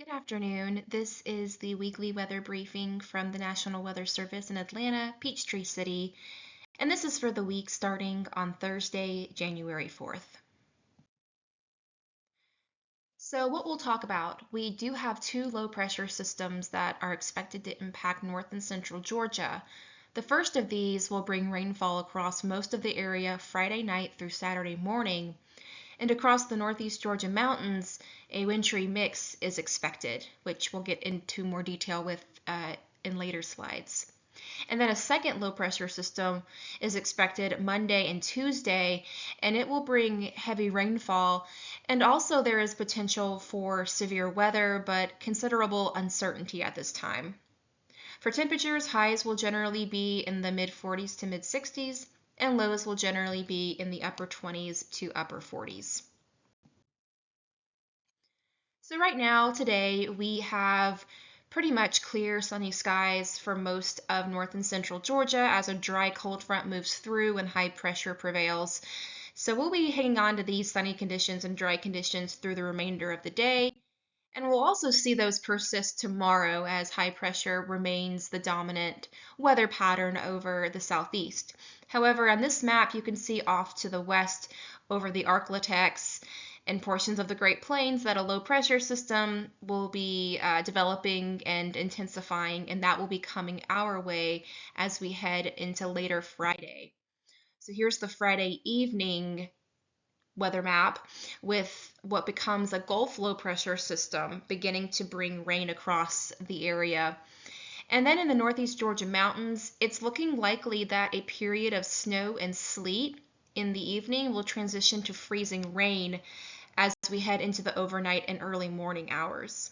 Good afternoon. This is the weekly weather briefing from the National Weather Service in Atlanta, Peachtree City, and this is for the week starting on Thursday, January 4th. So, what we'll talk about, we do have two low pressure systems that are expected to impact north and central Georgia. The first of these will bring rainfall across most of the area Friday night through Saturday morning. And across the northeast Georgia mountains, a wintry mix is expected, which we'll get into more detail with in later slides. And then a second low pressure system is expected Monday and Tuesday, and it will bring heavy rainfall. And also, there is potential for severe weather, but considerable uncertainty at this time. For temperatures, highs will generally be in the mid 40s to mid 60s, and lows will generally be in the upper 20s to upper 40s. So right now, today, we have pretty much clear sunny skies for most of north and central Georgia as a dry cold front moves through and high pressure prevails. So we'll be hanging on to these sunny conditions and dry conditions through the remainder of the day. And we'll also see those persist tomorrow as high pressure remains the dominant weather pattern over the southeast. However, on this map, you can see off to the west over the Arklatex and portions of the Great Plains that a low pressure system will be developing and intensifying, and that will be coming our way as we head into later Friday. So here's the Friday evening weather map with what becomes a Gulf low pressure system beginning to bring rain across the area. And then in the northeast Georgia mountains, it's looking likely that a period of snow and sleet in the evening will transition to freezing rain as we head into the overnight and early morning hours.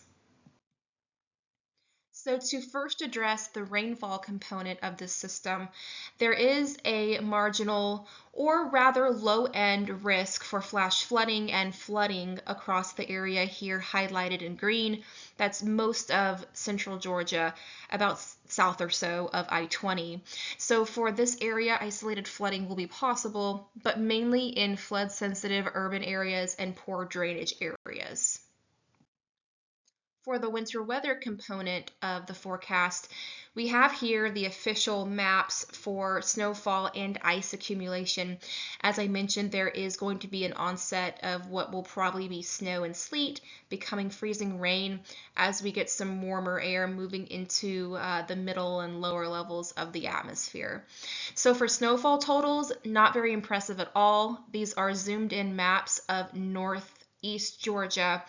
So to first address the rainfall component of this system, there is a marginal or rather low-end risk for flash flooding and flooding across the area here highlighted in green. That's most of central Georgia, about south or so of I-20. So for this area, isolated flooding will be possible, but mainly in flood-sensitive urban areas and poor drainage areas. For the winter weather component of the forecast, we have here the official maps for snowfall and ice accumulation. As I mentioned, there is going to be an onset of what will probably be snow and sleet, becoming freezing rain as we get some warmer air moving into the middle and lower levels of the atmosphere. So for snowfall totals, not very impressive at all. These are zoomed in maps of northeast Georgia.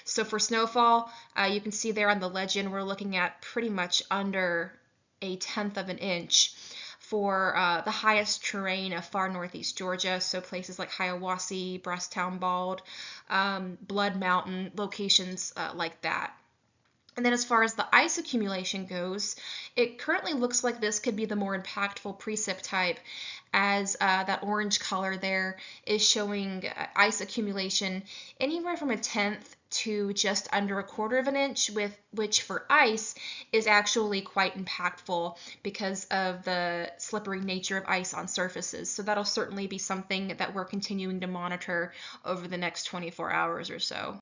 So for snowfall, you can see there on the legend, we're looking at pretty much under a tenth of an inch for the highest terrain of far northeast Georgia, so places like Hiawassee, Brusstown Bald, Blood Mountain, locations like that. And then as far as the ice accumulation goes, it currently looks like this could be the more impactful precip type, as that orange color there is showing ice accumulation anywhere from a tenth to just under a quarter of an inch, with which for ice is actually quite impactful because of the slippery nature of ice on surfaces. So that'll certainly be something that we're continuing to monitor over the next 24 hours or so.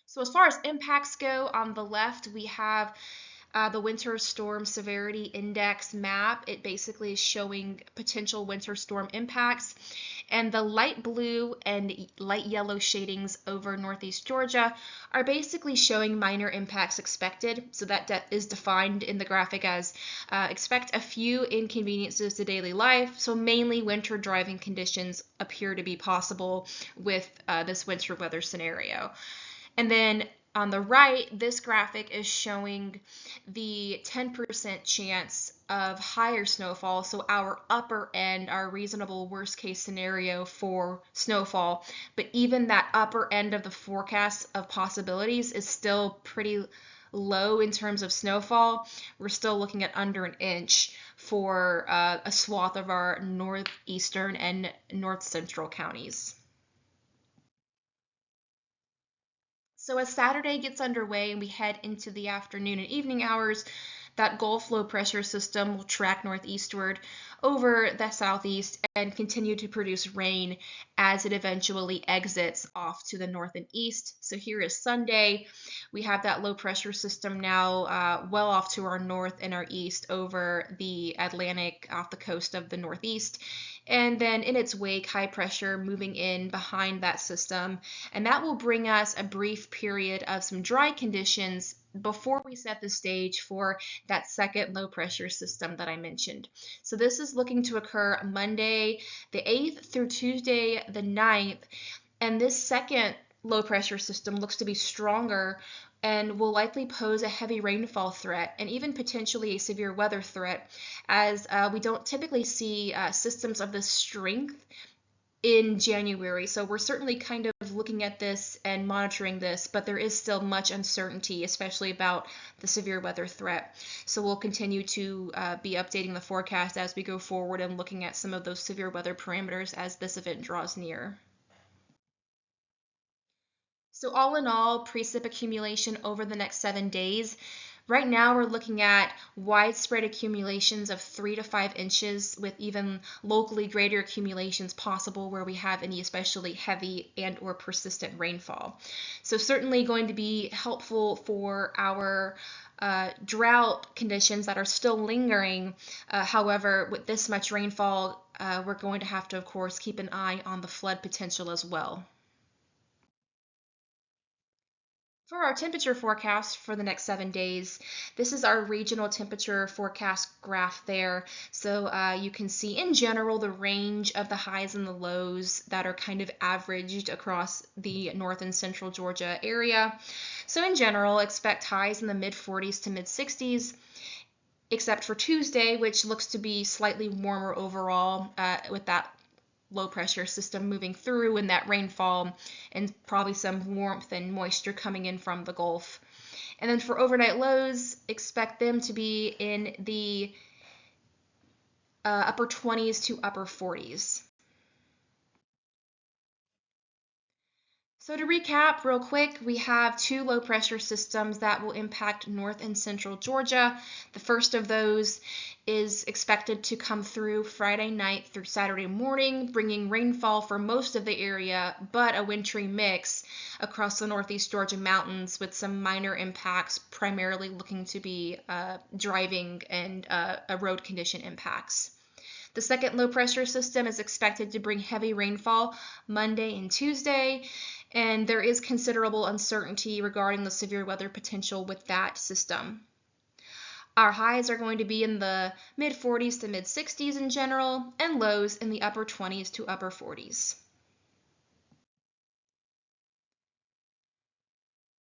So as far as impacts go, on the left we have the winter storm severity index map. It basically is showing potential winter storm impacts. And the light blue and light yellow shadings over northeast Georgia are basically showing minor impacts expected. So that is defined in the graphic as expect a few inconveniences to daily life. So mainly winter driving conditions appear to be possible with this winter weather scenario. And then on the right, this graphic is showing the 10% chance of higher snowfall, so our upper end, our reasonable worst case scenario for snowfall. But even that upper end of the forecast of possibilities is still pretty low in terms of snowfall. We're still looking at under an inch for a swath of our northeastern and north central counties. So as Saturday gets underway and we head into the afternoon and evening hours, that Gulf low pressure system will track northeastward over the southeast and continue to produce rain as it eventually exits off to the north and east. So here is Sunday. We have that low pressure system now well off to our north and our east over the Atlantic off the coast of the northeast. And then in its wake, high pressure moving in behind that system. And that will bring us a brief period of some dry conditions before we set the stage for that second low pressure system that I mentioned. So this is looking to occur Monday the 8th through Tuesday the 9th. And this second low pressure system looks to be stronger and will likely pose a heavy rainfall threat and even potentially a severe weather threat, as we don't typically see systems of this strength in January. So we're certainly kind of looking at this and monitoring this, but there is still much uncertainty, especially about the severe weather threat. So we'll continue to be updating the forecast as we go forward and looking at some of those severe weather parameters as this event draws near. So all in all, precip accumulation over the next 7 days. Right now, we're looking at widespread accumulations of 3 to 5 inches, with even locally greater accumulations possible where we have any especially heavy and or persistent rainfall. So certainly going to be helpful for our drought conditions that are still lingering. However, with this much rainfall, we're going to have to, of course, keep an eye on the flood potential as well. For our temperature forecast for the next 7 days, this is our regional temperature forecast graph there. So you can see in general the range of the highs and the lows that are kind of averaged across the north and central Georgia area. So in general, expect highs in the mid 40s to mid 60s, except for Tuesday, which looks to be slightly warmer overall with that low pressure system moving through and that rainfall and probably some warmth and moisture coming in from the Gulf. And then for overnight lows, expect them to be in the upper 20s to upper 40s. So to recap real quick, we have 2 low pressure systems that will impact north and central Georgia. The first of those is expected to come through Friday night through Saturday morning, bringing rainfall for most of the area, but a wintry mix across the northeast Georgia mountains with some minor impacts, primarily looking to be driving and road condition impacts. The second low pressure system is expected to bring heavy rainfall Monday and Tuesday, and there is considerable uncertainty regarding the severe weather potential with that system. Our highs are going to be in the mid 40s to mid 60s in general, and lows in the upper 20s to upper 40s.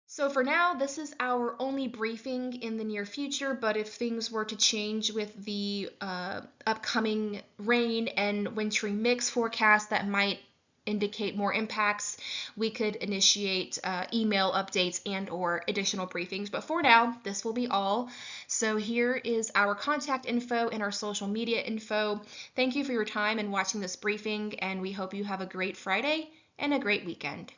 So for now, this is our only briefing in the near future, but if things were to change with the upcoming rain and wintry mix forecast that might indicate more impacts, we could initiate email updates and or additional briefings. But for now, this will be all. So here is our contact info and our social media info. Thank you for your time and watching this briefing, and we hope you have a great Friday and a great weekend.